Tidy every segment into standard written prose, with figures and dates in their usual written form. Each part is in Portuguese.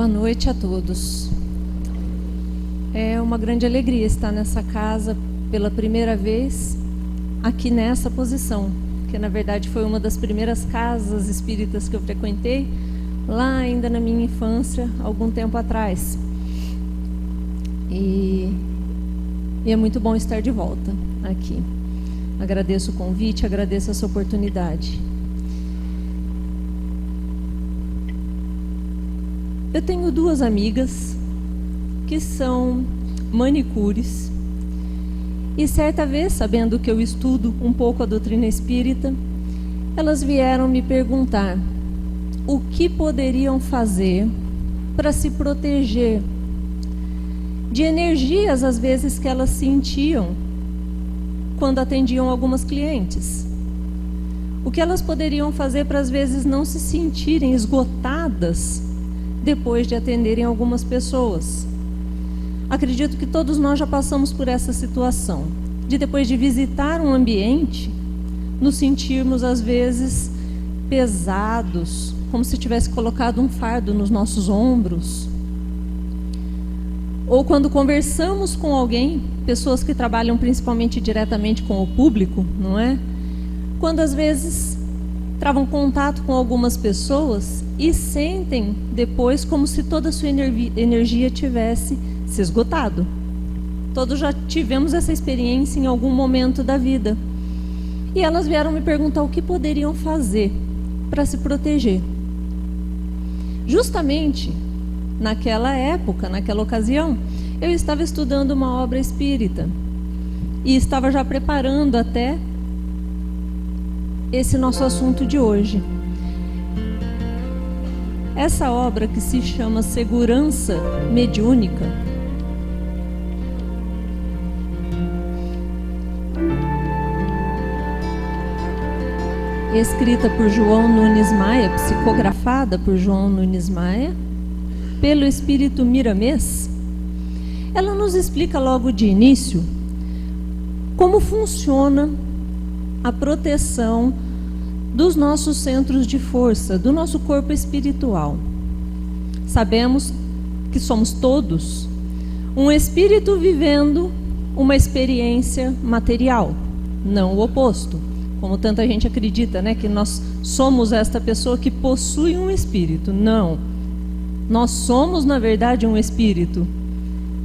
Boa noite a todos. É uma grande alegria estar nessa casa pela primeira vez, aqui nessa posição, que na verdade foi uma das primeiras casas espíritas que eu frequentei, lá ainda na minha infância, algum tempo atrás. E é muito bom estar de volta aqui. Agradeço o convite, agradeço essa oportunidade. Eu tenho duas amigas que são manicures e certa vez, sabendo que eu estudo um pouco a doutrina espírita, elas vieram me perguntar o que poderiam fazer para se proteger de energias, às vezes, que elas sentiam quando atendiam algumas clientes. O que elas poderiam fazer para, às vezes, não se sentirem esgotadas depois de atenderem algumas pessoas. Acredito que todos nós já passamos por essa situação, de depois de visitar um ambiente, nos sentirmos às vezes pesados, como se tivesse colocado um fardo nos nossos ombros. Ou quando conversamos com alguém, pessoas que trabalham principalmente diretamente com o público, não é? Quando às vezes travam contato com algumas pessoas e sentem depois como se toda a sua energia tivesse se esgotado. Todos já tivemos essa experiência em algum momento da vida. E elas vieram me perguntar o que poderiam fazer para se proteger. Justamente naquela época, naquela ocasião, eu estava estudando uma obra espírita e estava já preparando até esse nosso assunto de hoje. Essa obra, que se chama Segurança Mediúnica, escrita por João Nunes Maia, psicografada por João Nunes Maia, pelo espírito Miramês, ela nos explica logo de início como funciona a proteção dos nossos centros de força, do nosso corpo espiritual. Sabemos que somos todos um espírito vivendo uma experiência material, não o oposto. Como tanta gente acredita, né, que nós somos esta pessoa que possui um espírito. Não. Nós somos, na verdade, um espírito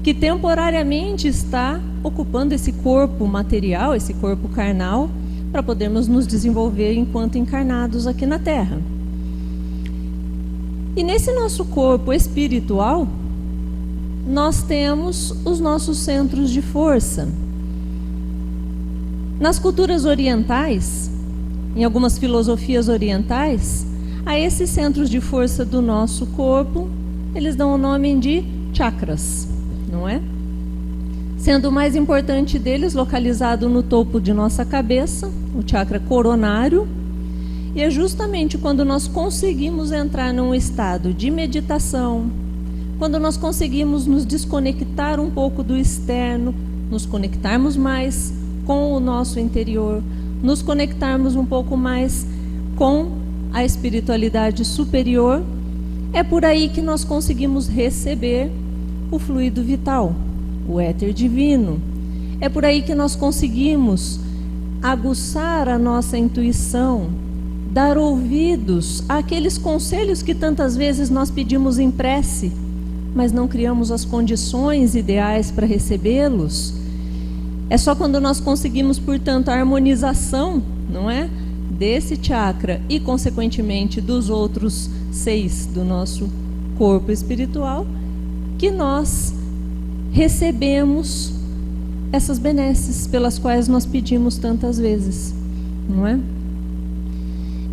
que temporariamente está ocupando esse corpo material, esse corpo carnal, para podermos nos desenvolver enquanto encarnados aqui na Terra. E nesse nosso corpo espiritual, nós temos os nossos centros de força. Nas culturas orientais, em algumas filosofias orientais, a esses centros de força do nosso corpo, eles dão o nome de chakras, não é? Sendo o mais importante deles localizado no topo de nossa cabeça, o chakra coronário, e é justamente quando nós conseguimos entrar num estado de meditação, quando nós conseguimos nos desconectar um pouco do externo, nos conectarmos mais com o nosso interior, nos conectarmos um pouco mais com a espiritualidade superior, é por aí que nós conseguimos receber o fluido vital, o éter divino. É por aí que nós conseguimos aguçar a nossa intuição, dar ouvidos àqueles conselhos que tantas vezes nós pedimos em prece, mas não criamos as condições ideais para recebê-los. É só quando nós conseguimos, portanto, a harmonização, não é, desse chakra e, consequentemente, dos outros 6 do nosso corpo espiritual, que nós recebemos essas benesses pelas quais nós pedimos tantas vezes, não é?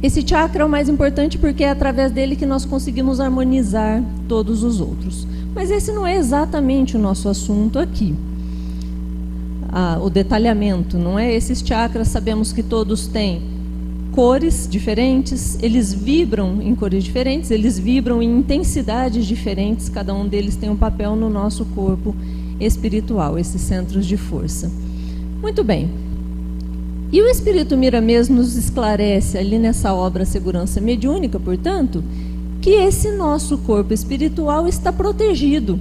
Esse chakra é o mais importante porque é através dele que nós conseguimos harmonizar todos os outros. Mas esse não é exatamente o nosso assunto aqui. O detalhamento, não é? Esses chakras, sabemos que todos têm cores diferentes, eles vibram em cores diferentes, eles vibram em intensidades diferentes, cada um deles tem um papel no nosso corpo espiritual, esses centros de força. Muito bem. E o espírito Miramês nos esclarece ali nessa obra Segurança Mediúnica, portanto, que que esse nosso corpo espiritual está protegido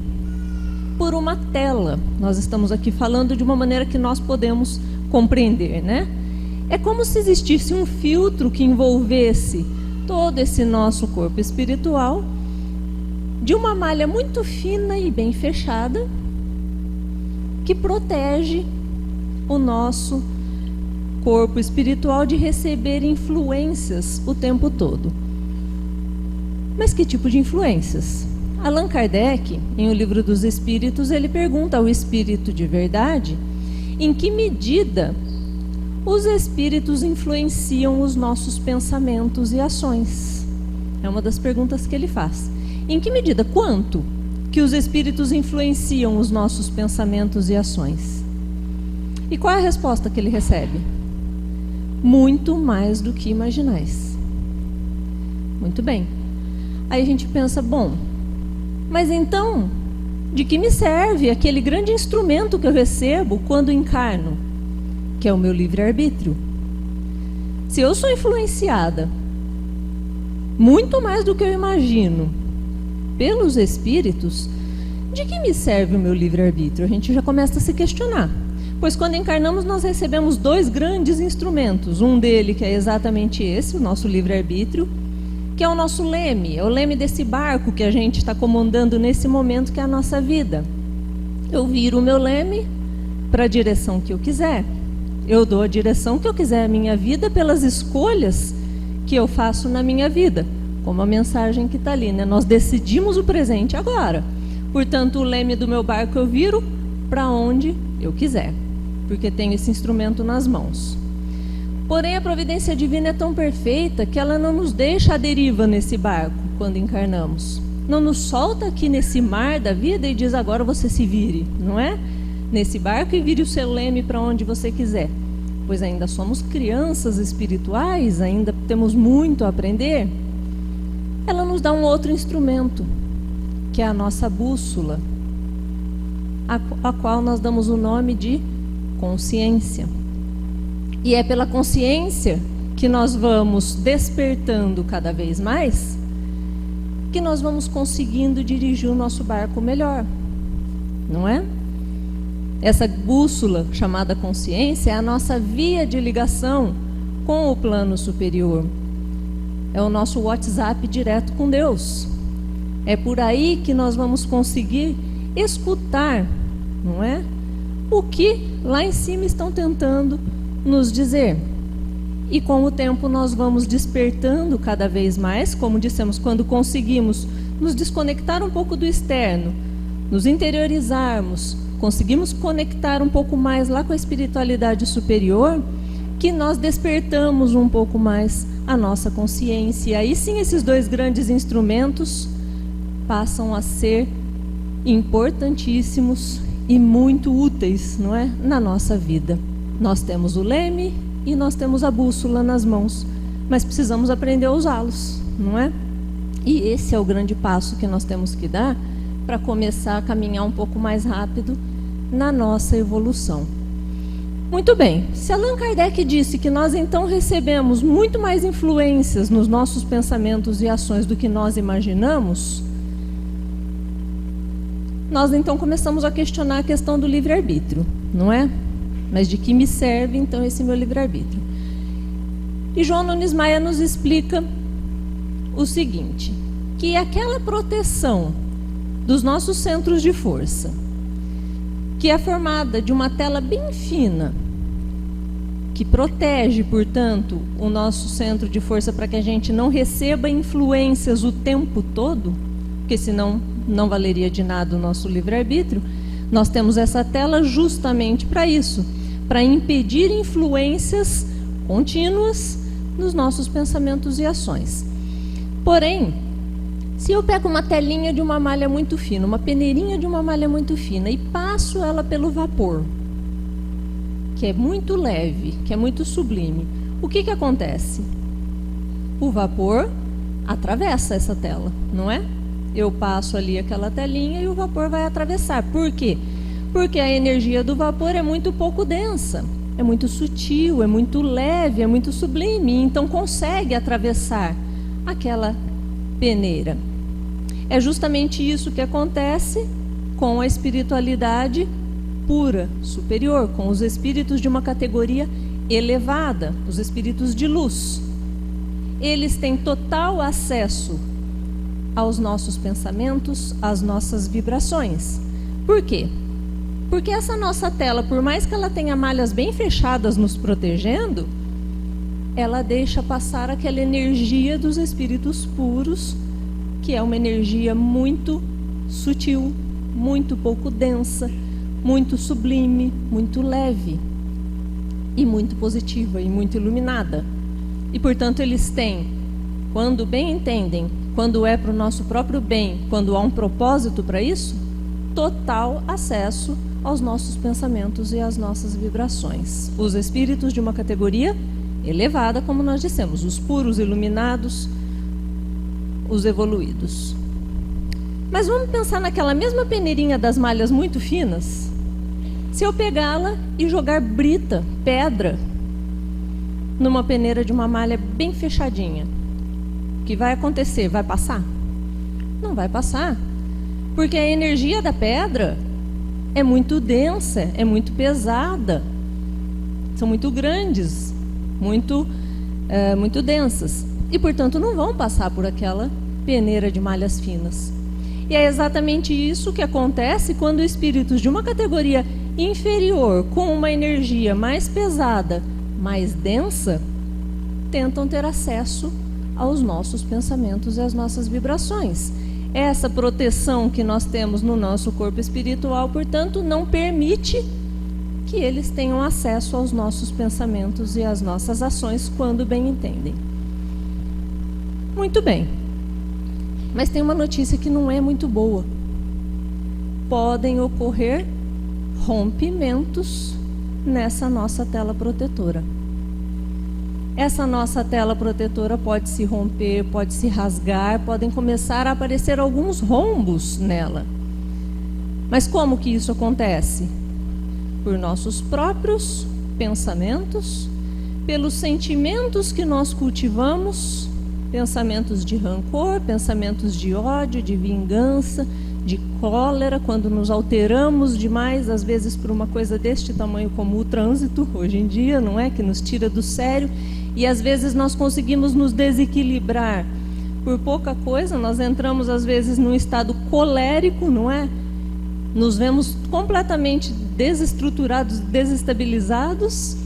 por uma tela. Nós estamos aqui falando de uma maneira que nós podemos compreender, né? É como se existisse um filtro que envolvesse todo esse nosso corpo espiritual de uma malha muito fina e bem fechada que protege o nosso corpo espiritual de receber influências o tempo todo. Mas que tipo de influências? Allan Kardec, em O Livro dos Espíritos, ele pergunta ao espírito de verdade em que medida os espíritos influenciam os nossos pensamentos e ações. É uma das perguntas que ele faz. Em que medida? Quanto que os espíritos influenciam os nossos pensamentos e ações? E qual é a resposta que ele recebe? Muito mais do que imaginais. Muito bem. Aí a gente pensa, bom, mas então, de que me serve aquele grande instrumento que eu recebo quando encarno, que é o meu livre-arbítrio? Se eu sou influenciada, muito mais do que eu imagino, pelos espíritos, de que me serve o meu livre-arbítrio? A gente já começa a se questionar. Pois quando encarnamos, nós recebemos dois grandes instrumentos. Um dele, que é exatamente esse, o nosso livre-arbítrio, que é o nosso leme, é o leme desse barco que a gente está comandando nesse momento, que é a nossa vida. Eu viro o meu leme para a direção que eu quiser. Eu dou a direção que eu quiser à minha vida pelas escolhas que eu faço na minha vida. Como a mensagem que está ali, né? Nós decidimos o presente agora. Portanto, o leme do meu barco eu viro para onde eu quiser, porque tenho esse instrumento nas mãos. Porém, a providência divina é tão perfeita que ela não nos deixa à deriva nesse barco quando encarnamos. Não nos solta aqui nesse mar da vida e diz, agora você se vire, não é? Nesse barco e vire o seu leme para onde você quiser. Pois ainda somos crianças espirituais, ainda temos muito a aprender. Ela nos dá um outro instrumento, que é a nossa bússola, a qual nós damos o nome de consciência. E é pela consciência que nós vamos despertando cada vez mais, que nós vamos conseguindo dirigir o nosso barco melhor, não é? Essa bússola chamada consciência é a nossa via de ligação com o plano superior. É o nosso WhatsApp direto com Deus. É por aí que nós vamos conseguir escutar, não é? O que lá em cima estão tentando nos dizer. E com o tempo nós vamos despertando cada vez mais, como dissemos, quando conseguimos nos desconectar um pouco do externo, nos interiorizarmos, conseguimos conectar um pouco mais lá com a espiritualidade superior, que nós despertamos um pouco mais a nossa consciência. E aí sim esses dois grandes instrumentos passam a ser importantíssimos e muito úteis, não é? Na nossa vida. Nós temos o leme e nós temos a bússola nas mãos, mas precisamos aprender a usá-los, não é? E esse é o grande passo que nós temos que dar para começar a caminhar um pouco mais rápido na nossa evolução. Muito bem, se Allan Kardec disse que nós então recebemos muito mais influências nos nossos pensamentos e ações do que nós imaginamos, nós então começamos a questionar a questão do livre-arbítrio, não é? Mas de que me serve então esse meu livre-arbítrio? E João Nunes Maia nos explica o seguinte, que aquela proteção dos nossos centros de força, que é formada de uma tela bem fina, que protege, portanto, o nosso centro de força para que a gente não receba influências o tempo todo, porque senão não valeria de nada o nosso livre-arbítrio. Nós temos essa tela justamente para isso, para impedir influências contínuas nos nossos pensamentos e ações. Porém, se eu pego uma telinha de uma malha muito fina, uma peneirinha de uma malha muito fina e passo ela pelo vapor, que é muito leve, que é muito sublime, o que acontece? O vapor atravessa essa tela, não é? Eu passo ali aquela telinha e o vapor vai atravessar. Por quê? Porque a energia do vapor é muito pouco densa, é muito sutil, é muito leve, é muito sublime, então consegue atravessar aquela peneira. É justamente isso que acontece com a espiritualidade pura, superior, com os espíritos de uma categoria elevada, os espíritos de luz. Eles têm total acesso aos nossos pensamentos, às nossas vibrações. Por quê? Porque essa nossa tela, por mais que ela tenha malhas bem fechadas nos protegendo, ela deixa passar aquela energia dos espíritos puros, que é uma energia muito sutil, muito pouco densa, muito sublime, muito leve e muito positiva e muito iluminada. E, portanto, eles têm, quando bem entendem, quando é para o nosso próprio bem, quando há um propósito para isso, total acesso aos nossos pensamentos e às nossas vibrações. Os espíritos de uma categoria elevada, como nós dissemos, os puros, iluminados, os evoluídos. Mas vamos pensar naquela mesma peneirinha das malhas muito finas? Se eu pegá-la e jogar brita, pedra, numa peneira de uma malha bem fechadinha, o que vai acontecer? Vai passar? Não vai passar, porque a energia da pedra é muito densa, é muito pesada, são muito grandes, muito densas, e portanto não vão passar por aquela peneira de malhas finas. E é exatamente isso que acontece quando espíritos de uma categoria inferior, com uma energia mais pesada, mais densa, tentam ter acesso aos nossos pensamentos e às nossas vibrações. Essa proteção que nós temos no nosso corpo espiritual, portanto, não permite que eles tenham acesso aos nossos pensamentos e às nossas ações quando bem entendem. Muito bem. Mas tem uma notícia que não é muito boa. Podem ocorrer rompimentos nessa nossa tela protetora. Essa nossa tela protetora pode se romper, pode se rasgar, podem começar a aparecer alguns rombos nela. Mas como que isso acontece? Por nossos próprios pensamentos, pelos sentimentos que nós cultivamos, pensamentos de rancor, pensamentos de ódio, de vingança, de cólera, quando nos alteramos demais, às vezes por uma coisa deste tamanho como o trânsito, hoje em dia, não é? Que nos tira do sério, e às vezes nós conseguimos nos desequilibrar. Por pouca coisa, nós entramos às vezes num estado colérico, não é? Nos vemos completamente desestruturados, desestabilizados,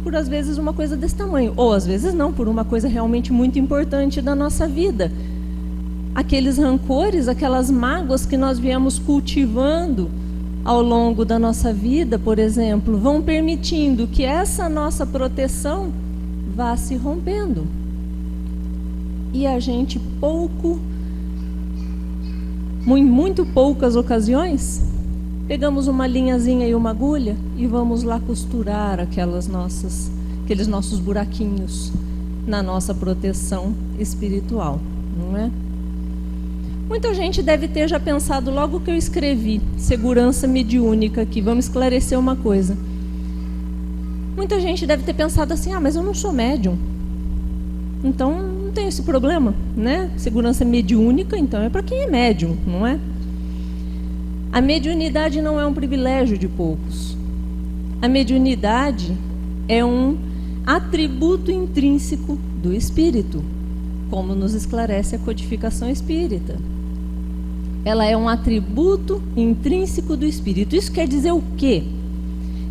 por às vezes uma coisa desse tamanho, ou às vezes não, por uma coisa realmente muito importante da nossa vida. Aqueles rancores, aquelas mágoas que nós viemos cultivando ao longo da nossa vida, por exemplo, vão permitindo que essa nossa proteção vá se rompendo. E a gente em muito poucas ocasiões, pegamos uma linhazinha e uma agulha e vamos lá costurar aqueles nossos buraquinhos na nossa proteção espiritual, não é? Muita gente deve ter já pensado logo que eu escrevi segurança mediúnica aqui. Vamos esclarecer uma coisa. Muita gente deve ter pensado assim, mas eu não sou médium, então não tem esse problema, né? Segurança mediúnica, então é para quem é médium, não é? A mediunidade não é um privilégio de poucos. A mediunidade é um atributo intrínseco do espírito, como nos esclarece a codificação espírita. Ela é um atributo intrínseco do espírito. Isso quer dizer o quê?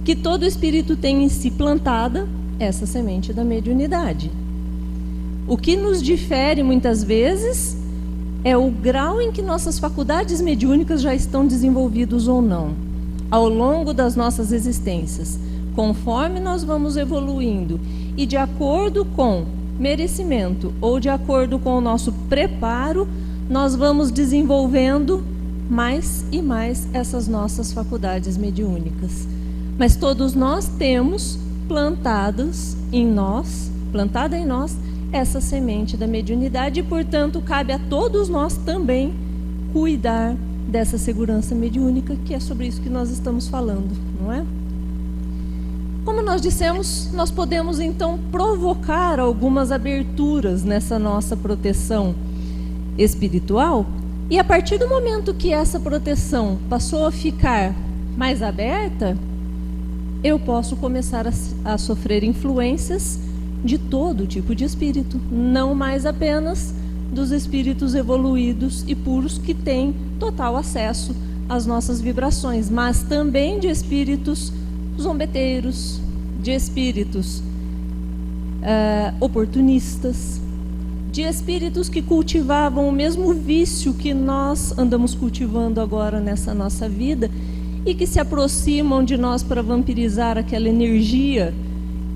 Que todo espírito tem em si plantada essa semente da mediunidade. O que nos difere muitas vezes é o grau em que nossas faculdades mediúnicas já estão desenvolvidos ou não, ao longo das nossas existências. Conforme nós vamos evoluindo e de acordo com merecimento ou de acordo com o nosso preparo, nós vamos desenvolvendo mais e mais essas nossas faculdades mediúnicas. Mas todos nós temos plantada em nós essa semente da mediunidade e, portanto, cabe a todos nós também cuidar dessa segurança mediúnica, que é sobre isso que nós estamos falando, não é? Como nós dissemos, nós podemos então provocar algumas aberturas nessa nossa proteção. espiritual, e a partir do momento que essa proteção passou a ficar mais aberta, eu posso começar a sofrer influências de todo tipo de espírito, não mais apenas dos espíritos evoluídos e puros que têm total acesso às nossas vibrações, mas também de espíritos zombeteiros, de espíritos oportunistas, de espíritos que cultivavam o mesmo vício que nós andamos cultivando agora nessa nossa vida e que se aproximam de nós para vampirizar aquela energia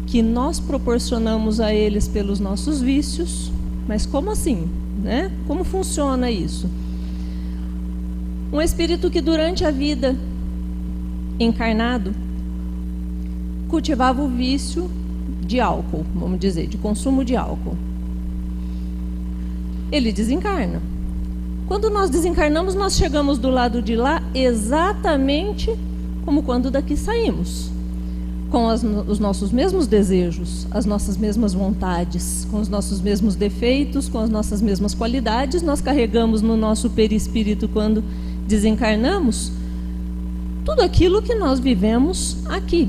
que nós proporcionamos a eles pelos nossos vícios. Mas como assim, né? Como funciona isso? Um espírito que durante a vida encarnado cultivava o vício de álcool, vamos dizer, de consumo de álcool. Ele desencarna. Quando nós desencarnamos, nós chegamos do lado de lá exatamente como quando daqui saímos. Com os nossos mesmos desejos, as nossas mesmas vontades, com os nossos mesmos defeitos, com as nossas mesmas qualidades, nós carregamos no nosso perispírito quando desencarnamos tudo aquilo que nós vivemos aqui.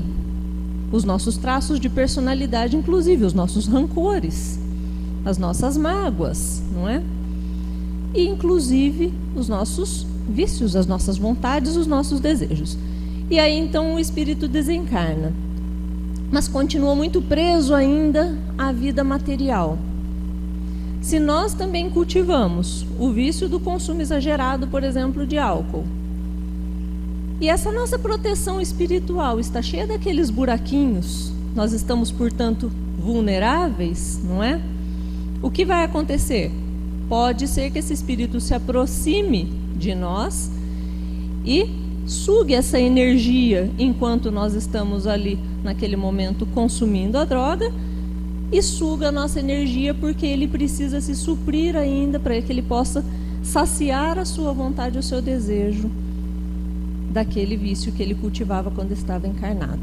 Os nossos traços de personalidade, inclusive os nossos rancores, as nossas mágoas, não é? E inclusive os nossos vícios, as nossas vontades, os nossos desejos. E aí então o espírito desencarna, mas continua muito preso ainda à vida material. Se nós também cultivamos o vício do consumo exagerado, por exemplo, de álcool, e essa nossa proteção espiritual está cheia daqueles buraquinhos, nós estamos, portanto, vulneráveis, não é? O que vai acontecer? Pode ser que esse espírito se aproxime de nós e sugue essa energia enquanto nós estamos ali naquele momento consumindo a droga, e suga a nossa energia porque ele precisa se suprir ainda para que ele possa saciar a sua vontade, o seu desejo daquele vício que ele cultivava quando estava encarnado.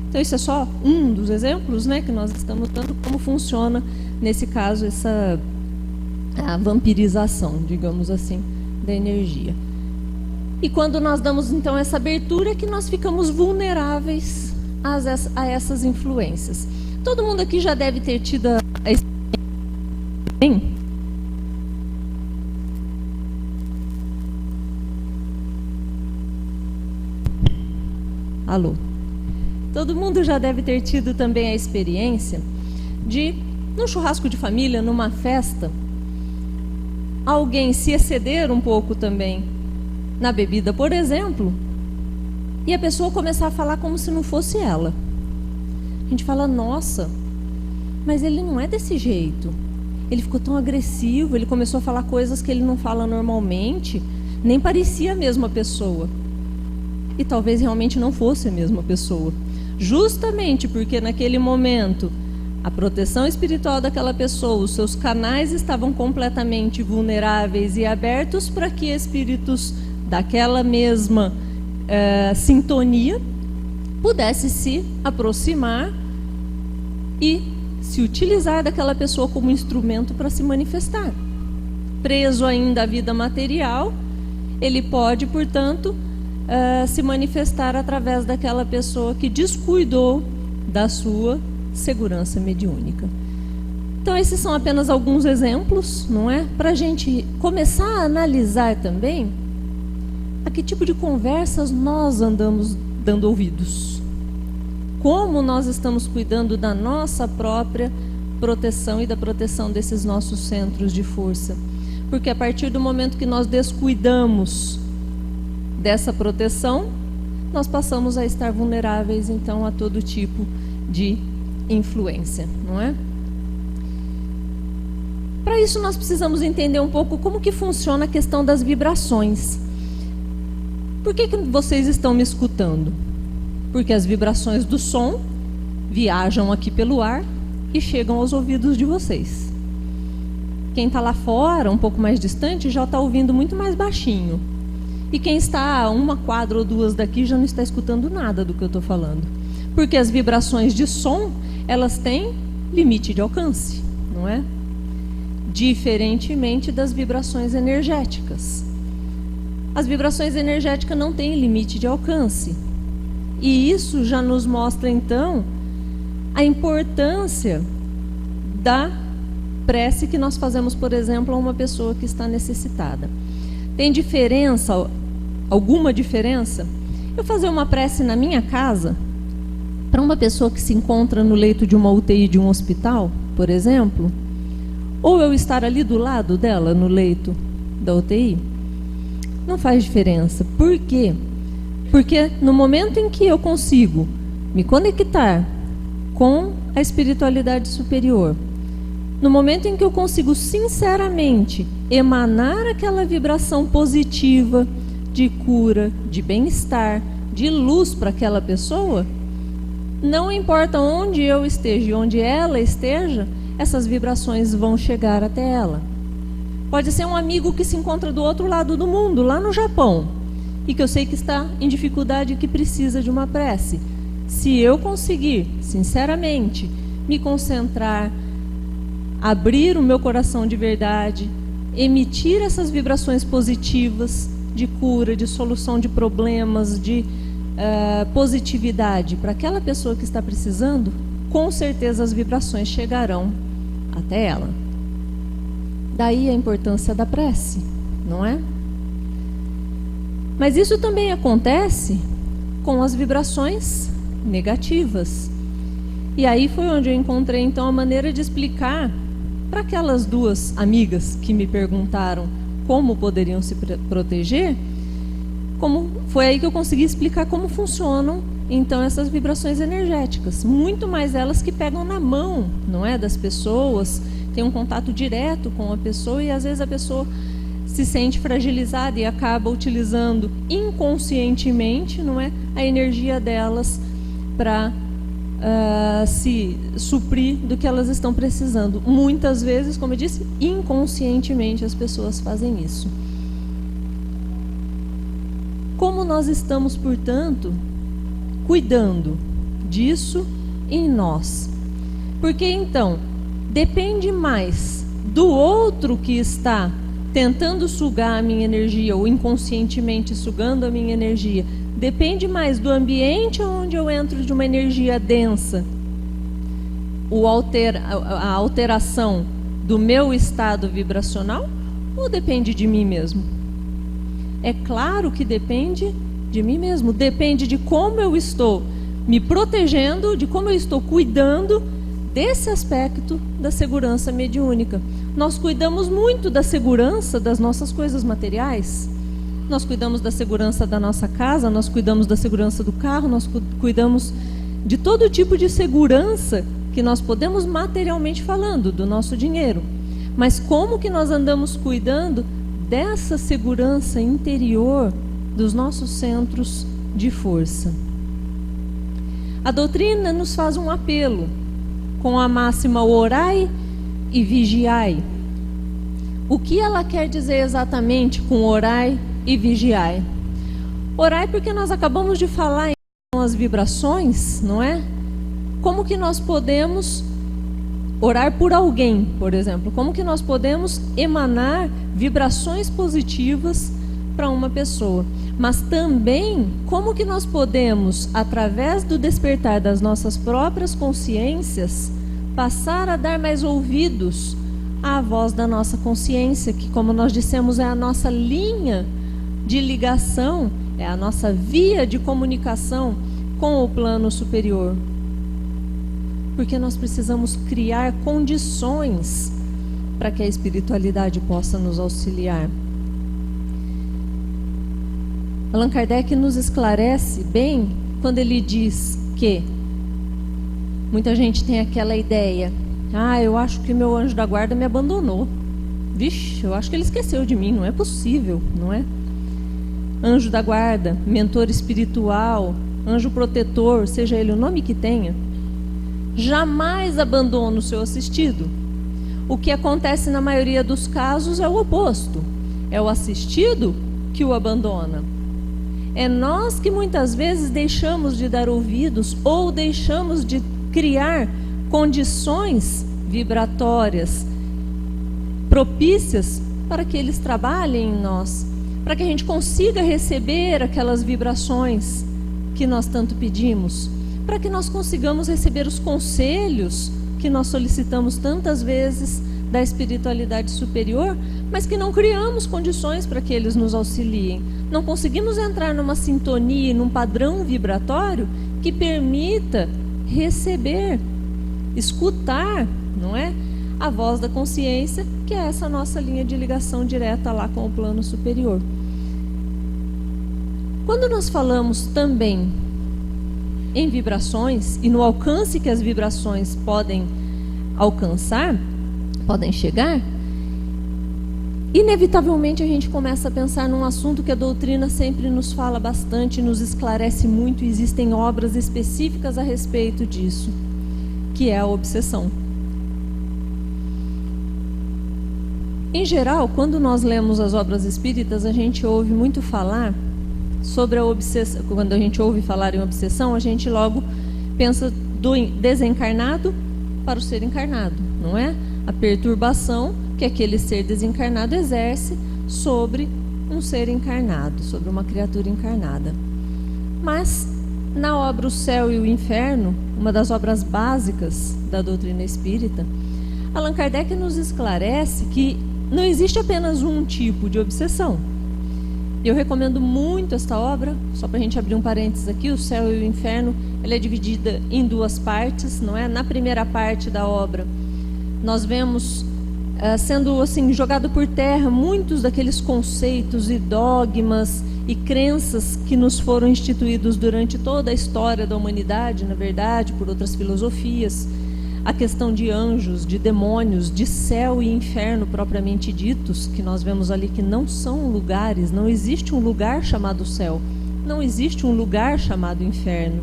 Então isso é só um dos exemplos, né, que nós estamos dando como funciona nesse caso a vampirização, digamos assim, da energia. E quando nós damos então essa abertura é que nós ficamos vulneráveis a essas influências. Todo mundo aqui já deve ter tido a experiência. Alô? Todo mundo já deve ter tido também a experiência de, num churrasco de família, numa festa, alguém se exceder um pouco também na bebida, por exemplo, e a pessoa começar a falar como se não fosse ela. A gente fala, nossa, mas ele não é desse jeito. Ele ficou tão agressivo, ele começou a falar coisas que ele não fala normalmente, nem parecia a mesma pessoa. E talvez realmente não fosse a mesma pessoa. Justamente porque naquele momento a proteção espiritual daquela pessoa, os seus canais estavam completamente vulneráveis e abertos para que espíritos daquela mesma sintonia pudessem se aproximar e se utilizar daquela pessoa como instrumento para se manifestar. Preso ainda à vida material, ele pode, portanto, se manifestar através daquela pessoa que descuidou da sua segurança mediúnica. Então esses são apenas alguns exemplos, não é? Para a gente começar a analisar também a que tipo de conversas nós andamos dando ouvidos. Como nós estamos cuidando da nossa própria proteção e da proteção desses nossos centros de força. Porque a partir do momento que nós descuidamos dessa proteção, nós passamos a estar vulneráveis, então, a todo tipo de influência, não é? Para isso, nós precisamos entender um pouco como que funciona a questão das vibrações. Por que vocês estão me escutando? Porque as vibrações do som viajam aqui pelo ar e chegam aos ouvidos de vocês. Quem está lá fora, um pouco mais distante, já está ouvindo muito mais baixinho. E quem está a uma quadra ou duas daqui já não está escutando nada do que eu estou falando. Porque as vibrações de som, elas têm limite de alcance, não é? diferentemente das vibrações energéticas. As vibrações energéticas não têm limite de alcance. E isso já nos mostra, então, a importância da prece que nós fazemos, por exemplo, a uma pessoa que está necessitada. Tem diferença, alguma diferença, eu fazer uma prece na minha casa para uma pessoa que se encontra no leito de uma UTI de um hospital, por exemplo, ou eu estar ali do lado dela no leito da UTI? Não faz diferença. Por quê? Porque no momento em que eu consigo me conectar com a espiritualidade superior, no momento em que eu consigo sinceramente emanar aquela vibração positiva de cura, de bem-estar, de luz para aquela pessoa, não importa onde eu esteja e onde ela esteja, essas vibrações vão chegar até ela. Pode ser um amigo que se encontra do outro lado do mundo, lá no Japão, e que eu sei que está em dificuldade e que precisa de uma prece. Se eu conseguir, sinceramente, me concentrar, abrir o meu coração de verdade, emitir essas vibrações positivas de cura, de solução de problemas, de positividade para aquela pessoa que está precisando, com certeza as vibrações chegarão até ela. Daí a importância da prece, não é? Mas isso também acontece com as vibrações negativas. E aí foi onde eu encontrei então a maneira de explicar para aquelas duas amigas que me perguntaram como poderiam se proteger. Foi aí que eu consegui explicar como funcionam então essas vibrações energéticas. Muito mais elas que pegam na mão, não é, das pessoas, tem um contato direto com a pessoa e às vezes a pessoa se sente fragilizada e acaba utilizando inconscientemente, não é, a energia delas para se suprir do que elas estão precisando. Muitas vezes, como eu disse, inconscientemente as pessoas fazem isso. Como nós estamos, portanto, cuidando disso em nós? Porque então, depende mais do outro que está tentando sugar a minha energia ou inconscientemente sugando a minha energia. Depende mais do ambiente onde eu entro de uma energia densa, a alteração do meu estado vibracional, ou depende de mim mesmo? É claro que depende de mim mesmo, depende de como eu estou me protegendo, de como eu estou cuidando desse aspecto da segurança mediúnica. Nós cuidamos muito da segurança das nossas coisas materiais, nós cuidamos da segurança da nossa casa, nós cuidamos da segurança do carro, nós cuidamos de todo tipo de segurança que nós podemos materialmente falando, do nosso dinheiro. Mas como que nós andamos cuidando dessa segurança interior dos nossos centros de força? A doutrina nos faz um apelo com a máxima orai e vigiai. O que ela quer dizer exatamente com orai e vigiai? Orai porque nós acabamos de falar em as vibrações, não é? Como que nós podemos orar por alguém, por exemplo? Como que nós podemos emanar vibrações positivas para uma pessoa? Mas também, como que nós podemos, através do despertar das nossas próprias consciências, passar a dar mais ouvidos à voz da nossa consciência, que, como nós dissemos, é a nossa linha de ligação, é a nossa via de comunicação com o plano superior. Porque nós precisamos criar condições para que a espiritualidade possa nos auxiliar. Allan Kardec nos esclarece bem quando ele diz que muita gente tem aquela ideia: eu acho que meu anjo da guarda me abandonou. Vixe, eu acho que ele esqueceu de mim, não é possível, não é? Anjo da guarda, mentor espiritual, anjo protetor, seja ele o nome que tenha, jamais abandona o seu assistido. O que acontece na maioria dos casos é o oposto. É o assistido que o abandona. É nós que muitas vezes deixamos de dar ouvidos ou deixamos de criar condições vibratórias propícias para que eles trabalhem em nós, para que a gente consiga receber aquelas vibrações que nós tanto pedimos, para que nós consigamos receber os conselhos que nós solicitamos tantas vezes da espiritualidade superior, mas que não criamos condições para que eles nos auxiliem. Não conseguimos entrar numa sintonia, num padrão vibratório que permita receber, escutar, não é? A voz da consciência, que é essa nossa linha de ligação direta lá com o plano superior. Quando nós falamos também em vibrações e no alcance que as vibrações podem alcançar, podem chegar, inevitavelmente a gente começa a pensar num assunto que a doutrina sempre nos fala bastante, nos esclarece muito, e existem obras específicas a respeito disso, que é a obsessão. Em geral, quando nós lemos as obras espíritas, a gente ouve muito falar sobre a obsessão. Quando a gente ouve falar em obsessão, a gente logo pensa do desencarnado para o ser encarnado, não é? A perturbação que aquele ser desencarnado exerce sobre um ser encarnado, sobre uma criatura encarnada. Mas, na obra O Céu e o Inferno, uma das obras básicas da doutrina espírita, Allan Kardec nos esclarece que não existe apenas um tipo de obsessão. Eu recomendo muito esta obra, só para a gente abrir um parênteses aqui. O Céu e o Inferno, ela é dividida em duas partes, não é? Na primeira parte da obra, nós vemos sendo assim jogado por terra muitos daqueles conceitos e dogmas e crenças que nos foram instituídos durante toda a história da humanidade, na verdade, por outras filosofias. A questão de anjos, de demônios, de céu e inferno propriamente ditos, que nós vemos ali que não são lugares, não existe um lugar chamado céu, não existe um lugar chamado inferno.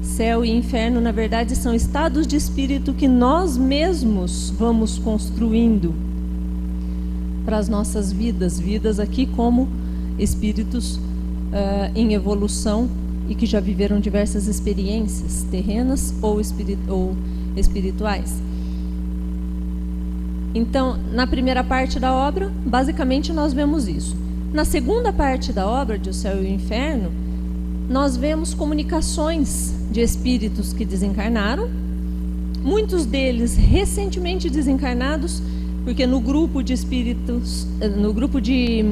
Céu e inferno, na verdade, são estados de espírito que nós mesmos vamos construindo para as nossas vidas, vidas aqui como espíritos em evolução e que já viveram diversas experiências terrenas ou espirituais. Então, na primeira parte da obra, basicamente nós vemos isso. Na segunda parte da obra, de O Céu e o Inferno, nós vemos comunicações de espíritos que desencarnaram, muitos deles recentemente desencarnados, porque no grupo de espíritos, no grupo de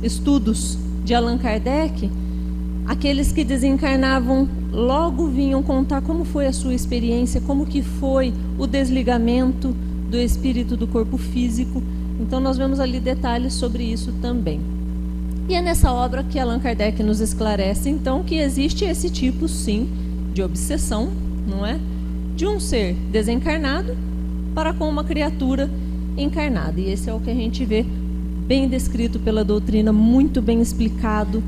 estudos de Allan Kardec, aqueles que desencarnavam logo vinham contar como foi a sua experiência, como que foi o desligamento do espírito do corpo físico. Então nós vemos ali detalhes sobre isso também. E é nessa obra que Allan Kardec nos esclarece, então, que existe esse tipo, sim, de obsessão, não é? De um ser desencarnado para com uma criatura encarnada. E esse é o que a gente vê bem descrito pela doutrina, muito bem explicado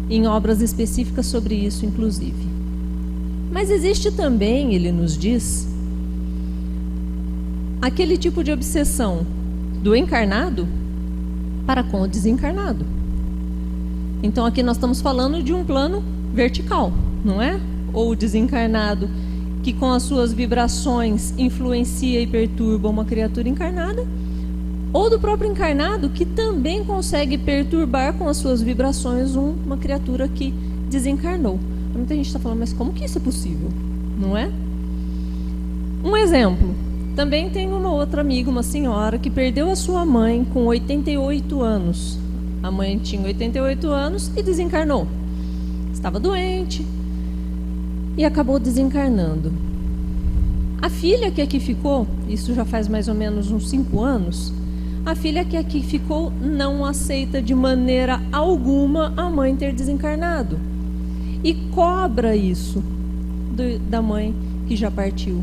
em obras específicas sobre isso, inclusive. Mas existe também, ele nos diz, aquele tipo de obsessão do encarnado para com o desencarnado. Então aqui nós estamos falando de um plano vertical, não é? Ou o desencarnado que com as suas vibrações influencia e perturba uma criatura encarnada, ou do próprio encarnado que também consegue perturbar com as suas vibrações uma criatura que desencarnou. Muita gente está falando, mas como que isso é possível? Não é? Um exemplo, também tem uma outra amiga, uma senhora, que perdeu a sua mãe com 88 anos. A mãe tinha 88 anos e desencarnou. Estava doente e acabou desencarnando. A filha que aqui ficou, isso já faz mais ou menos uns 5 anos, a filha que aqui ficou não aceita de maneira alguma a mãe ter desencarnado. E cobra isso da mãe que já partiu.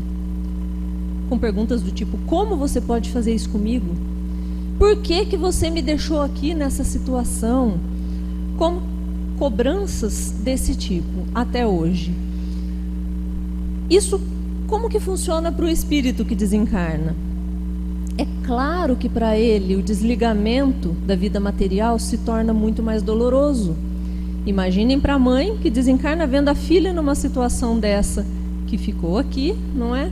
Com perguntas do tipo, como você pode fazer isso comigo? Por que que você me deixou aqui nessa situação? Com cobranças desse tipo, até hoje. Isso como que funciona para o espírito que desencarna? É claro que para ele o desligamento da vida material se torna muito mais doloroso. Imaginem para a mãe que desencarna vendo a filha numa situação dessa, que ficou aqui, não é?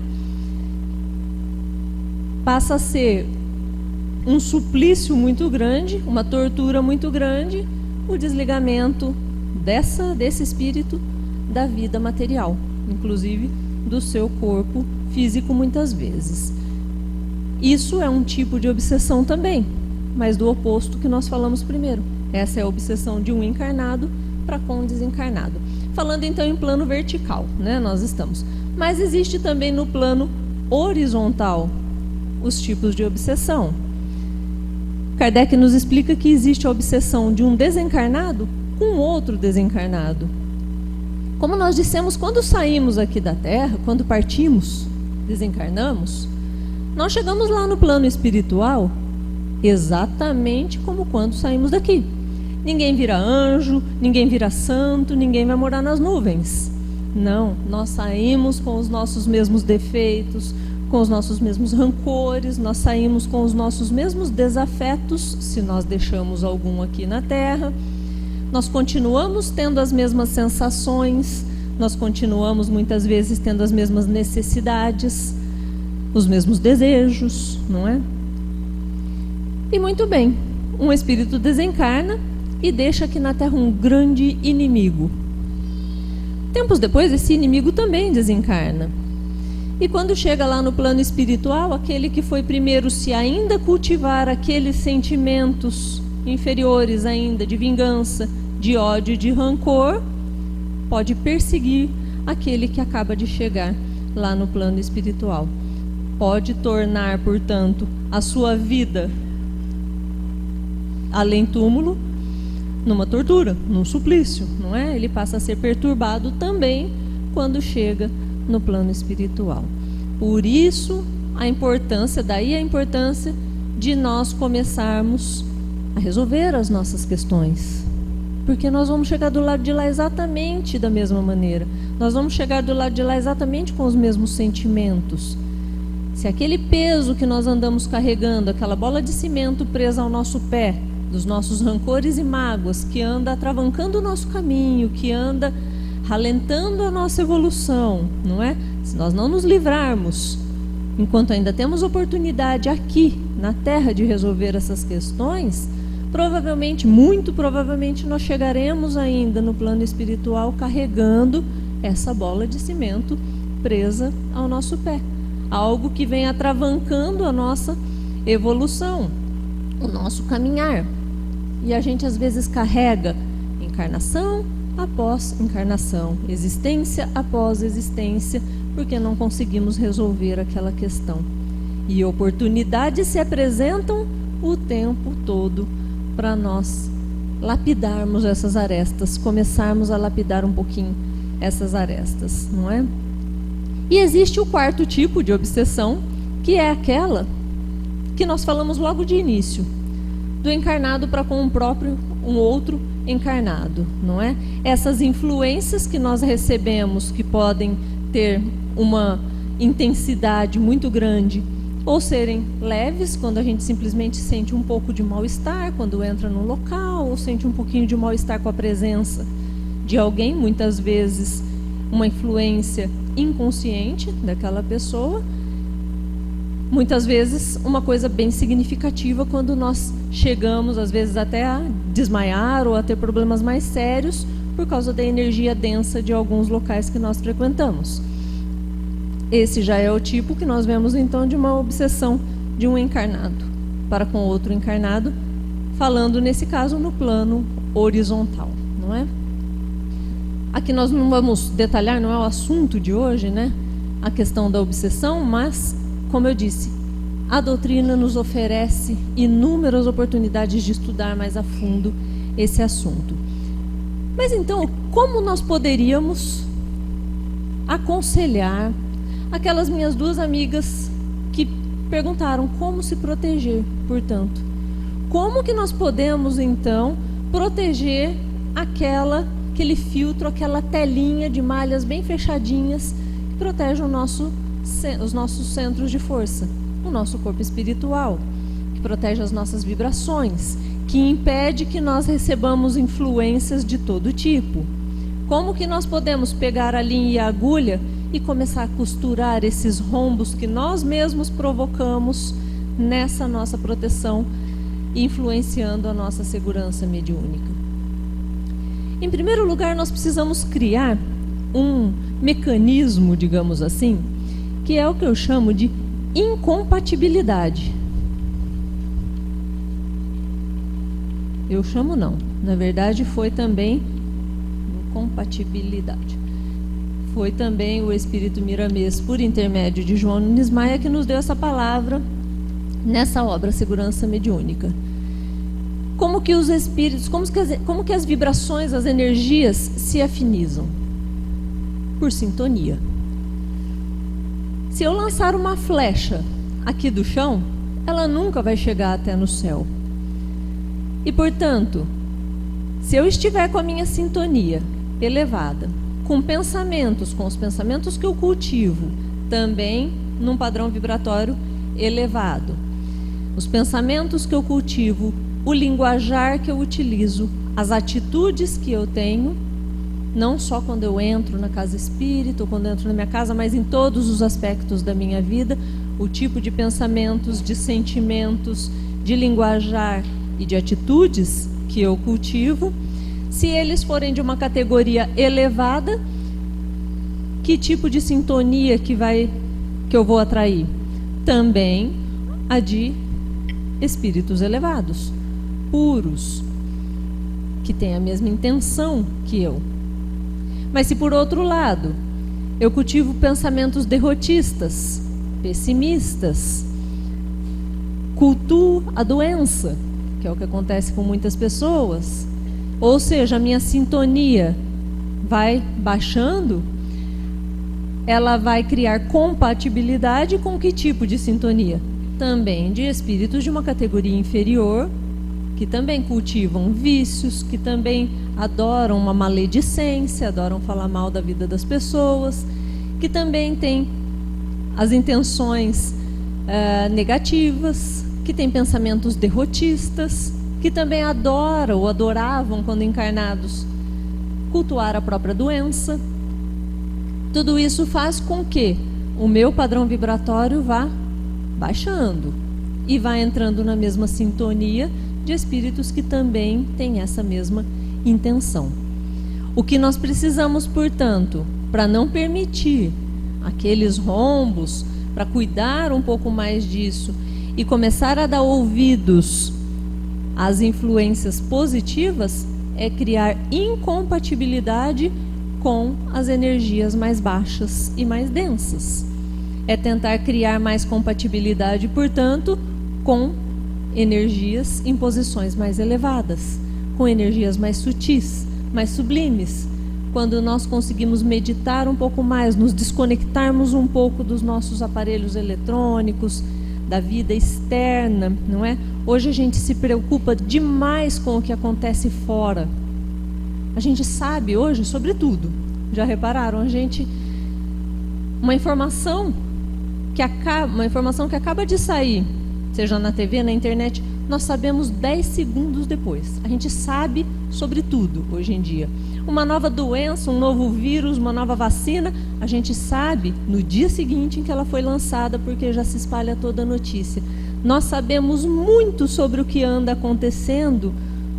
Passa a ser um suplício muito grande, uma tortura muito grande, o desligamento desse espírito da vida material, inclusive do seu corpo físico muitas vezes. Isso é um tipo de obsessão também, mas do oposto que nós falamos primeiro. Essa é a obsessão de um encarnado para com um desencarnado. Falando então em plano vertical, né, nós estamos. Mas existe também no plano horizontal os tipos de obsessão. Kardec nos explica que existe a obsessão de um desencarnado com outro desencarnado. Como nós dissemos, quando saímos aqui da Terra, quando partimos, desencarnamos, nós chegamos lá no plano espiritual exatamente como quando saímos daqui. Ninguém vira anjo, ninguém vira santo, ninguém vai morar nas nuvens. Não, nós saímos com os nossos mesmos defeitos, com os nossos mesmos rancores, nós saímos com os nossos mesmos desafetos, se nós deixamos algum aqui na Terra. Nós continuamos tendo as mesmas sensações, nós continuamos muitas vezes tendo as mesmas necessidades, os mesmos desejos, não é? E muito bem, um espírito desencarna e deixa aqui na Terra um grande inimigo. Tempos depois, esse inimigo também desencarna. E quando chega lá no plano espiritual, aquele que foi primeiro, se ainda cultivar aqueles sentimentos inferiores ainda, de vingança, de ódio, de rancor, pode perseguir aquele que acaba de chegar lá no plano espiritual. Pode tornar, portanto, a sua vida além túmulo numa tortura, num suplício, não é? Ele passa a ser perturbado também quando chega no plano espiritual. Por isso, daí a importância de nós começarmos a resolver as nossas questões. Porque nós vamos chegar do lado de lá exatamente da mesma maneira. Nós vamos chegar do lado de lá exatamente com os mesmos sentimentos. Se aquele peso que nós andamos carregando, aquela bola de cimento presa ao nosso pé, dos nossos rancores e mágoas, que anda atravancando o nosso caminho, que anda ralentando a nossa evolução, não é? Se nós não nos livrarmos, enquanto ainda temos oportunidade aqui na Terra de resolver essas questões, provavelmente, muito provavelmente, nós chegaremos ainda no plano espiritual carregando essa bola de cimento presa ao nosso pé. Algo que vem atravancando a nossa evolução, o nosso caminhar. E a gente às vezes carrega encarnação após encarnação, existência após existência, porque não conseguimos resolver aquela questão. E oportunidades se apresentam o tempo todo para nós lapidarmos essas arestas, começarmos a lapidar um pouquinho essas arestas, não é? E existe o quarto tipo de obsessão, que é aquela que nós falamos logo de início, do encarnado para com um outro encarnado, não é? Essas influências que nós recebemos, que podem ter uma intensidade muito grande, ou serem leves, quando a gente simplesmente sente um pouco de mal-estar quando entra num local, ou sente um pouquinho de mal-estar com a presença de alguém, muitas vezes uma influência inconsciente daquela pessoa. Muitas vezes uma coisa bem significativa quando nós chegamos, às vezes até a desmaiar ou a ter problemas mais sérios por causa da energia densa de alguns locais que nós frequentamos. Esse já é o tipo que nós vemos então de uma obsessão de um encarnado para com outro encarnado, falando nesse caso no plano horizontal, não é? Aqui nós não vamos detalhar, não é o assunto de hoje, né? A questão da obsessão, mas, como eu disse, a doutrina nos oferece inúmeras oportunidades de estudar mais a fundo esse assunto. Mas então, como nós poderíamos aconselhar aquelas minhas duas amigas que perguntaram como se proteger, portanto? Como que nós podemos, então, proteger aquele filtro, aquela telinha de malhas bem fechadinhas que protege os nossos centros de força, o nosso corpo espiritual, que protege as nossas vibrações, que impede que nós recebamos influências de todo tipo? Como que nós podemos pegar a linha e a agulha e começar a costurar esses rombos que nós mesmos provocamos nessa nossa proteção, influenciando a nossa segurança mediúnica? Em primeiro lugar, nós precisamos criar um mecanismo, digamos assim, que é o que eu chamo de incompatibilidade. Eu chamo não, na verdade foi também incompatibilidade. Foi também o Espírito Miramês, por intermédio de João Nunes Maia, que nos deu essa palavra nessa obra Segurança Mediúnica. Como que os espíritos, como que as vibrações, as energias se afinizam? Por sintonia. Se eu lançar uma flecha aqui do chão, ela nunca vai chegar até no céu. E, portanto, se eu estiver com a minha sintonia elevada, com os pensamentos que eu cultivo, também num padrão vibratório elevado, os pensamentos que eu cultivo, o linguajar que eu utilizo, as atitudes que eu tenho, não só quando eu entro na casa espírita ou quando eu entro na minha casa, mas em todos os aspectos da minha vida, o tipo de pensamentos, de sentimentos, de linguajar e de atitudes que eu cultivo, se eles forem de uma categoria elevada, que tipo de sintonia que eu vou atrair? Também a de espíritos elevados, puros, que têm a mesma intenção que eu. Mas se por outro lado eu cultivo pensamentos derrotistas, pessimistas, cultuo a doença, que é o que acontece com muitas pessoas, ou seja, a minha sintonia vai baixando, ela vai criar compatibilidade com que tipo de sintonia? Também de espíritos de uma categoria inferior, que também cultivam vícios, que também adoram uma maledicência, adoram falar mal da vida das pessoas, que também têm as intenções negativas, que têm pensamentos derrotistas, que também adoram ou adoravam, quando encarnados, cultuar a própria doença. Tudo isso faz com que o meu padrão vibratório vá baixando e vá entrando na mesma sintonia de espíritos que também têm essa mesma intenção. O que nós precisamos, portanto, para não permitir aqueles rombos, para cuidar um pouco mais disso e começar a dar ouvidos às influências positivas, é criar incompatibilidade com as energias mais baixas e mais densas. É tentar criar mais compatibilidade, portanto, com energias em posições mais elevadas, com energias mais sutis, mais sublimes. Quando nós conseguimos meditar um pouco mais, nos desconectarmos um pouco dos nossos aparelhos eletrônicos, da vida externa, não é? Hoje a gente se preocupa demais com o que acontece fora. A gente sabe hoje sobre tudo. Já repararam? Uma informação que acaba de sair, seja na TV, na internet, nós sabemos 10 segundos depois. A gente sabe sobre tudo hoje em dia. Uma nova doença, um novo vírus, uma nova vacina, a gente sabe no dia seguinte em que ela foi lançada, porque já se espalha toda a notícia. Nós sabemos muito sobre o que anda acontecendo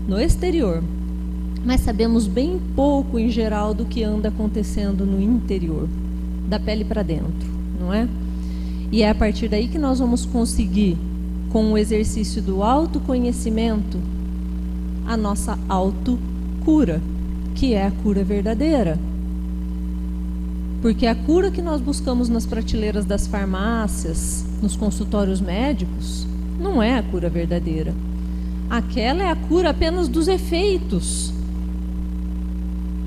no exterior, mas sabemos bem pouco em geral do que anda acontecendo no interior, da pele para dentro, não é? E é a partir daí que nós vamos conseguir, com o exercício do autoconhecimento, a nossa autocura, que é a cura verdadeira. Porque a cura que nós buscamos nas prateleiras das farmácias, nos consultórios médicos, não é a cura verdadeira. Aquela é a cura apenas dos efeitos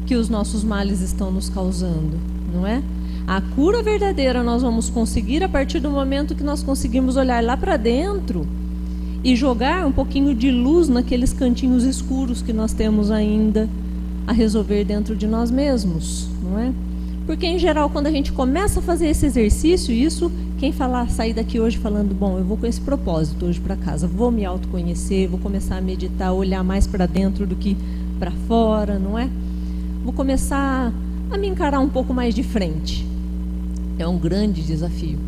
que os nossos males estão nos causando, não é? A cura verdadeira nós vamos conseguir a partir do momento que nós conseguirmos olhar lá para dentro e jogar um pouquinho de luz naqueles cantinhos escuros que nós temos ainda a resolver dentro de nós mesmos, não é? Porque em geral, quando a gente começa a fazer esse exercício, quem sair daqui hoje falando, bom, eu vou com esse propósito hoje para casa, vou me autoconhecer, vou começar a meditar, olhar mais para dentro do que para fora, não é? Vou começar a me encarar um pouco mais de frente. É um grande desafio.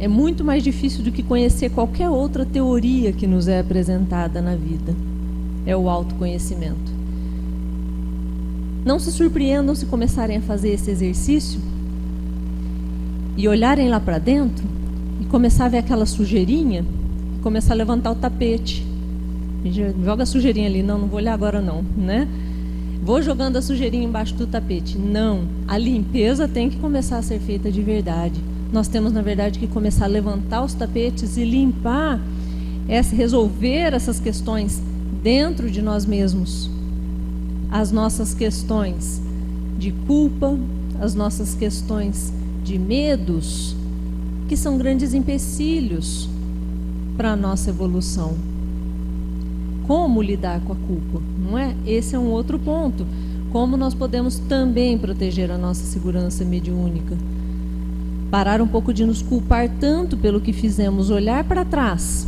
É muito mais difícil do que conhecer qualquer outra teoria que nos é apresentada na vida. É o autoconhecimento. Não se surpreendam se começarem a fazer esse exercício e olharem lá para dentro e começar a ver aquela sujeirinha, e começar a levantar o tapete. Joga a sujeirinha ali, não vou olhar agora não, né? Vou jogando a sujeirinha embaixo do tapete. Não, a limpeza tem que começar a ser feita de verdade. Nós temos, na verdade, que começar a levantar os tapetes e limpar, resolver essas questões dentro de nós mesmos. As nossas questões de culpa, as nossas questões de medos, que são grandes empecilhos para a nossa evolução. Como lidar com a culpa, não é? Esse é um outro ponto. Como nós podemos também proteger a nossa segurança mediúnica. Parar um pouco de nos culpar tanto pelo que fizemos, olhar para trás,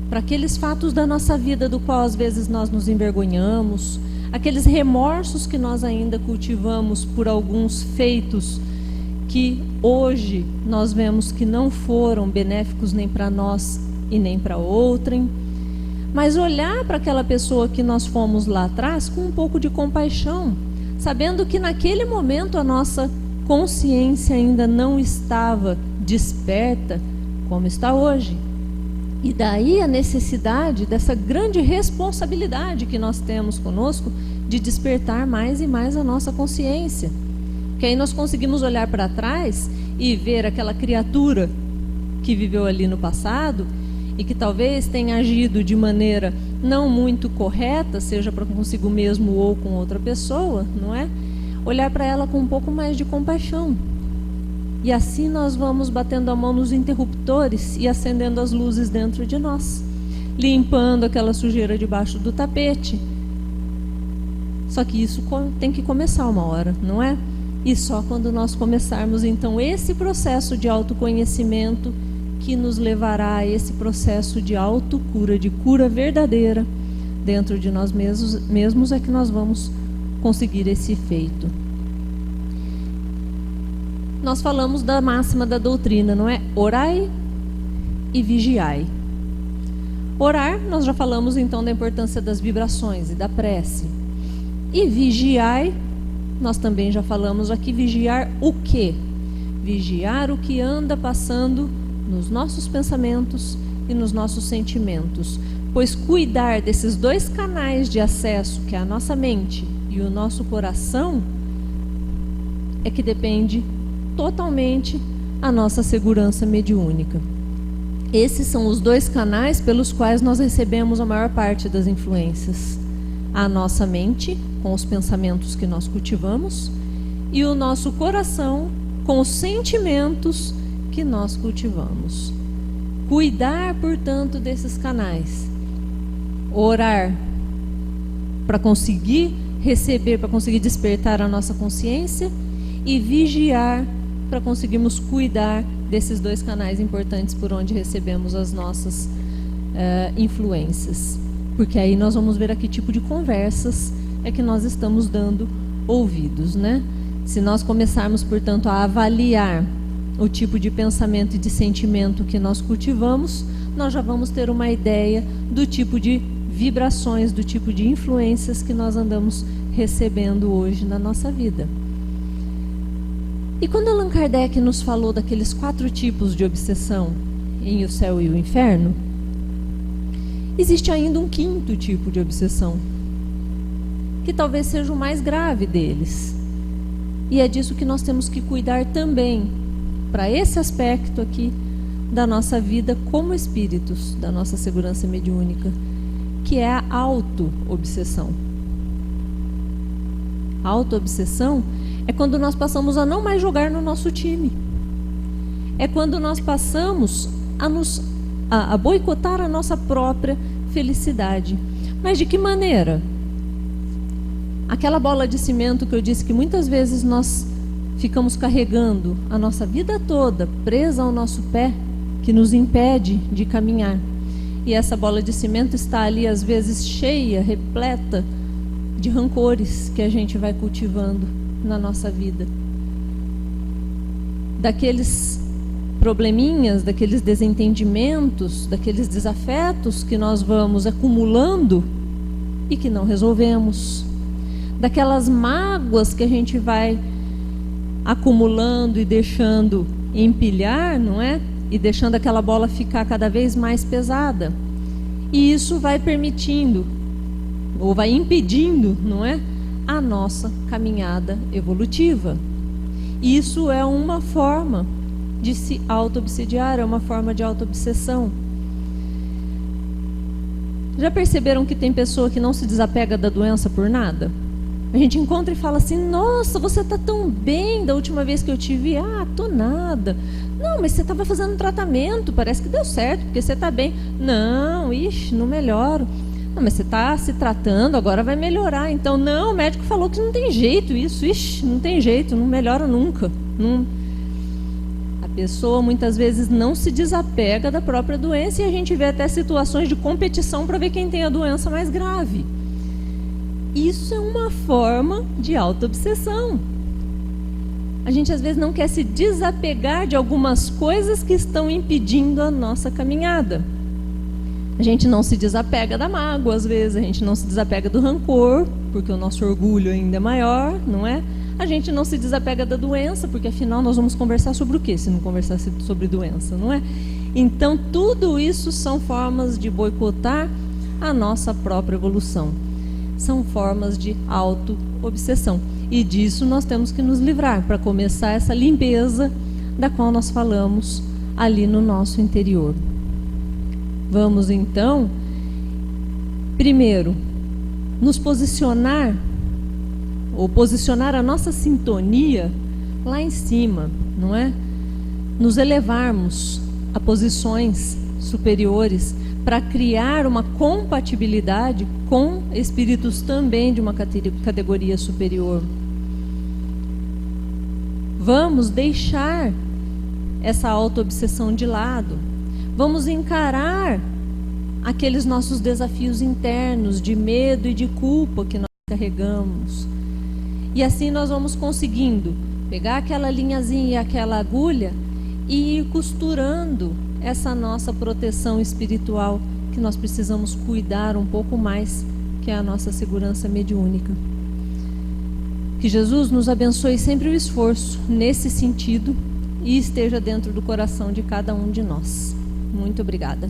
para aqueles fatos da nossa vida do qual às vezes nós nos envergonhamos, aqueles remorsos que nós ainda cultivamos por alguns feitos que hoje nós vemos que não foram benéficos nem para nós e nem para outrem. Mas olhar para aquela pessoa que nós fomos lá atrás com um pouco de compaixão, sabendo que naquele momento a nossa consciência ainda não estava desperta como está hoje. E daí a necessidade dessa grande responsabilidade que nós temos conosco de despertar mais e mais a nossa consciência. Que aí nós conseguimos olhar para trás e ver aquela criatura que viveu ali no passado e que talvez tenha agido de maneira não muito correta, seja para consigo mesmo ou com outra pessoa, não é? Olhar para ela com um pouco mais de compaixão. E assim nós vamos batendo a mão nos interruptores e acendendo as luzes dentro de nós, limpando aquela sujeira debaixo do tapete. Só que isso tem que começar uma hora, não é? E só quando nós começarmos então esse processo de autoconhecimento que nos levará a esse processo de autocura, de cura verdadeira dentro de nós mesmos é que nós vamos conseguir esse efeito. Nós falamos da máxima da doutrina, não é? Orai e vigiai. Orar, nós já falamos então da importância das vibrações e da prece. E vigiai, nós também já falamos aqui, vigiar o quê? Vigiar o que anda passando nos nossos pensamentos e nos nossos sentimentos. Pois cuidar desses dois canais de acesso, que é a nossa mente e o nosso coração, é que depende totalmente a nossa segurança mediúnica. Esses são os dois canais pelos quais nós recebemos a maior parte das influências. A nossa mente, com os pensamentos que nós cultivamos, e o nosso coração, com os sentimentos que nós cultivamos. Cuidar, portanto, desses canais. Orar para conseguir receber, para conseguir despertar a nossa consciência, e vigiar para conseguirmos cuidar desses dois canais importantes por onde recebemos as nossas influências. Porque aí nós vamos ver a que tipo de conversas é que nós estamos dando ouvidos, né? Se nós começarmos, portanto, a avaliar o tipo de pensamento e de sentimento que nós cultivamos, nós já vamos ter uma ideia do tipo de vibrações, do tipo de influências que nós andamos recebendo hoje na nossa vida. E quando Allan Kardec nos falou daqueles 4 tipos de obsessão em O Céu e o Inferno, existe ainda um 5º tipo de obsessão, que talvez seja o mais grave deles. E é disso que nós temos que cuidar também, para esse aspecto aqui da nossa vida como espíritos, da nossa segurança mediúnica, que é a auto-obsessão. A auto-obsessão é quando nós passamos a não mais jogar no nosso time. É quando nós passamos a boicotar a nossa própria felicidade. Mas de que maneira? Aquela bola de cimento que eu disse que muitas vezes nós ficamos carregando a nossa vida toda presa ao nosso pé, que nos impede de caminhar. E essa bola de cimento está ali às vezes cheia, repleta de rancores que a gente vai cultivando na nossa vida. Daqueles probleminhas, daqueles desentendimentos, daqueles desafetos que nós vamos acumulando e que não resolvemos, daquelas mágoas que a gente vai acumulando e deixando empilhar, não é? E deixando aquela bola ficar cada vez mais pesada. E isso vai permitindo, ou vai impedindo, não é? A nossa caminhada evolutiva. Isso é uma forma de se auto-obsediar, é uma forma de auto-obsessão. Já perceberam que tem pessoa que não se desapega da doença por nada? A gente encontra e fala assim: nossa, você está tão bem da última vez que eu te vi. Ah, tô nada. Não, mas você estava fazendo um tratamento, parece que deu certo, porque você está bem. Não, ixi, não melhoro. Não, mas você está se tratando, agora vai melhorar. Então, não, o médico falou que não tem jeito isso. Ixi, não tem jeito, não melhora nunca. Não. A pessoa muitas vezes não se desapega da própria doença e a gente vê até situações de competição para ver quem tem a doença mais grave. Isso é uma forma de auto-obsessão. A gente às vezes não quer se desapegar de algumas coisas que estão impedindo a nossa caminhada. A gente não se desapega da mágoa, às vezes, a gente não se desapega do rancor, porque o nosso orgulho ainda é maior, não é? A gente não se desapega da doença, porque afinal nós vamos conversar sobre o quê, se não conversar sobre doença, não é? Então, tudo isso são formas de boicotar a nossa própria evolução. São formas de auto-obsessão. E disso nós temos que nos livrar, para começar essa limpeza da qual nós falamos ali no nosso interior. Vamos então, primeiro, nos posicionar, ou posicionar a nossa sintonia lá em cima, não é? Nos elevarmos a posições superiores para criar uma compatibilidade com espíritos também de uma categoria superior. Vamos deixar essa auto-obsessão de lado. Vamos encarar aqueles nossos desafios internos de medo e de culpa que nós carregamos. E assim nós vamos conseguindo pegar aquela linhazinha e aquela agulha e ir costurando essa nossa proteção espiritual que nós precisamos cuidar um pouco mais, que é a nossa segurança mediúnica. Que Jesus nos abençoe sempre o esforço nesse sentido e esteja dentro do coração de cada um de nós. Muito obrigada.